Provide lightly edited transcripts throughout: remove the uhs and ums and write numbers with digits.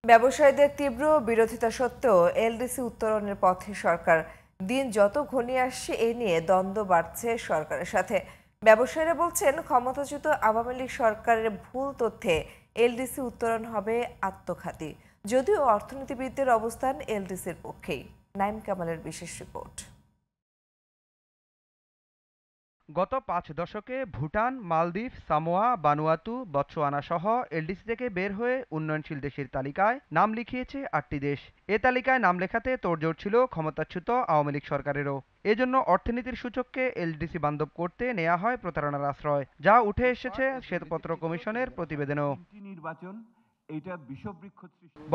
ব্যবসায়ীদের তীব্র বিরোধিতা সত্ত্বেও এলডিসি উত্তোলনের পথে সরকার। দিন যত ঘনিয়ে আসছে এ নিয়ে দ্বন্দ্ব বাড়ছে সরকারের সাথে। ব্যবসায়ীরা বলছেন, ক্ষমতাচ্যুত আওয়ামী লীগ সরকারের ভুল তথ্যে এলডিসি উত্তোলন হবে আত্মঘাতী। যদিও অর্থনীতিবিদদের অবস্থান এলডিসির পক্ষেই। নাইম কামালের বিশেষ রিপোর্ট। গত ৫ দশকে ভুটান, মালদ্বীপ, সামোয়া, বানুয়াতু, বতসোয়ানা সহ এলডিসি থেকে বের হয়ে উন্নয়নশীল দেশের তালিকায় নাম লিখিয়েছে ৮টি দেশ। এ তালিকায় নাম লেখাতে তোড়জোড় ছিল ক্ষমতাচ্যুত আওয়ামী লীগ সরকারেরও। এজন্য অর্থনীতির সূচককে এলডিসি বান্ধব করতে নেওয়া হয় প্রতারণার আশ্রয়, যা উঠে এসেছে শ্বেতপত্র কমিশনের প্রতিবেদনেও।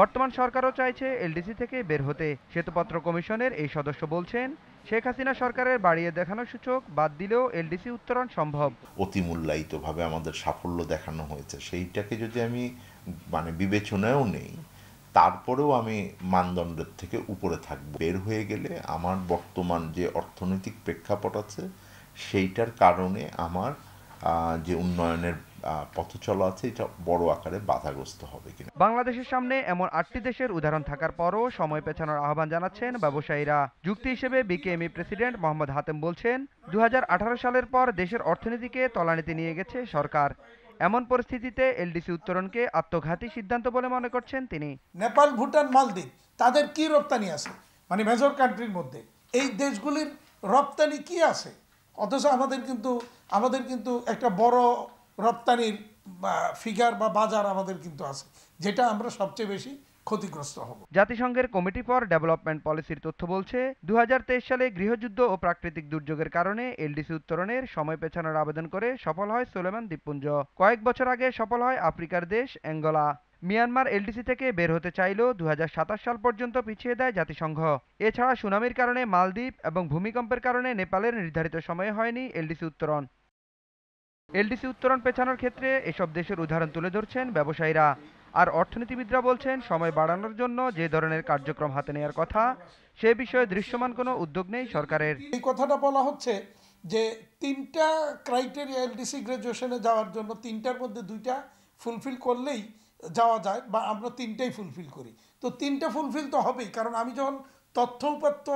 বর্তমান সরকারও চাইছে এলডিসি থেকে বের হতে। শ্বেতপত্র কমিশনের এই সদস্য বলছেন, শেখ হাসিনা সরকারের বাড়িয়ে দেখানো সূচক বাদ দিলেও এলডিসি উত্তরণ সম্ভব। অতিমূল্যায়িতভাবে আমাদের সাফল্য দেখানো হয়েছে, সেইটাকে যদি আমি বিবেচনায়ও নেই, তারপরেও আমি মানদণ্ডের থেকে উপরে থাকব। বের হয়ে গেলে আমার বর্তমান যে অর্থনৈতিক প্রেক্ষাপট আছে, সেইটার কারণে আমার যে উন্নয়নের পথ চলা আছে, এটা বড় আকারে বাধাগ্রস্ত হবে কিনা। বাংলাদেশের সামনে এমন ৮টি দেশের উদাহরণ থাকার পরও সময় পেছানোর আহ্বান জানাচ্ছেন ব্যবসায়ীরা। যুক্তি হিসেবে বিকেএমই প্রেসিডেন্ট মোহাম্মদ হাতেম বলছেন, ২০১৮ সালের পর দেশের অর্থনীতিকে তলানিতে নিয়ে গেছে সরকার। এমন পরিস্থিতিতে এলডিসি উত্তোলনকে আত্মঘাতী সিদ্ধান্ত বলে মনে করছেন তিনি। নেপাল, ভুটান, মালদ্বীপ তাদের কি রপ্তানি আছে, মেজর কান্ট্রির মধ্যে এই দেশগুলির রপ্তানি কি আছে? অথচ আমাদের কিন্তু একটা বড় রপ্তানির ফিগার বা বাজার আমাদের কিন্তু আছে, যেটা আমরা সবচেয়ে বেশি ক্ষতিগ্রস্ত হব। জাতিসংঘের কমিটি ফর ডেভেলপমেন্ট পলিসির তথ্য বলছে, ২০২৩ সালে গৃহযুদ্ধ ও প্রাকৃতিক দুর্যোগের কারণে এলডিসি উত্তোলনের সময় পেছানোর আবেদন করে সফল হয় সোলোমন দ্বীপপুঞ্জ। কয়েক বছর আগে সফল হয় আফ্রিকার দেশ অ্যাঙ্গোলা। মিয়ানমার এলডিসি থেকে বের হতে চাইলেও ২০২৭ সাল পর্যন্ত পিছিয়ে দেয় জাতিসংঘ। এছাড়া সুনামির কারণে মালদ্বীপ এবং ভূমিকম্পের কারণে নেপালের নির্ধারিত সময়ে হয়নি এলডিসি উত্তোলন। এলডিসি উত্তোলন পেছানোর ক্ষেত্রে এসব দেশের উদাহরণ তুলে ধরছেন ব্যবসায়ীরা। আর অর্থনীতিবিদরা বলছেন, সময় বাড়ানোর জন্য যে ধরনের কার্যক্রম হাতে নেওয়ার কথা, সে বিষয়ে দৃশ্যমান কোনো উদ্যোগ নেই সরকারের। এই কথাটা বলা হচ্ছে যে ৩টা ক্রাইটেরিয়া এলডিসি গ্রাজুয়েশনে যাওয়ার জন্য 3টার মধ্যে 2টা ফুলফিল করলেই যাওয়া যায়, বা আমরা 3টাই ফুলফিল করি। তো 3টা ফুলফিল তো হবেই, কারণ আমি যখন তথ্য উপাত্ত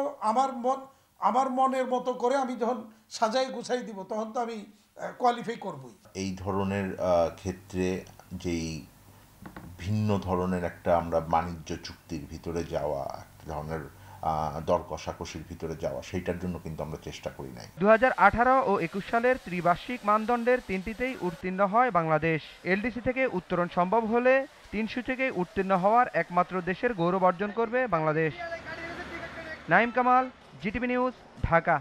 আমার মনের মতো করে আমি যখন সাজাই গুছাই দিব, তখন তো আমি কোয়ালিফাই করবই। এই ধরনের ক্ষেত্রে যেই ভিন্ন ধরনের একটা আমরা বাণিজ্য চুক্তির ভিতরে যাওয়া, একটা ধরনের দর কষাকষির ভিতরে যাওয়া, সেইটার জন্য কিন্তু আমরা চেষ্টা করি নাই। ২০১৮ ও ২১ সালের ত্রিবার্ষিক মানদণ্ডের ৩টিতেই উত্তীর্ণ হয় বাংলাদেশ। এলডিসি থেকে উত্তরণ সম্ভব হলে ৩ সূচকে উত্তীর্ণ হওয়ার একমাত্র দেশের গৌরব অর্জন করবে বাংলাদেশ। Naim Kamal, GTV news, Dhaka.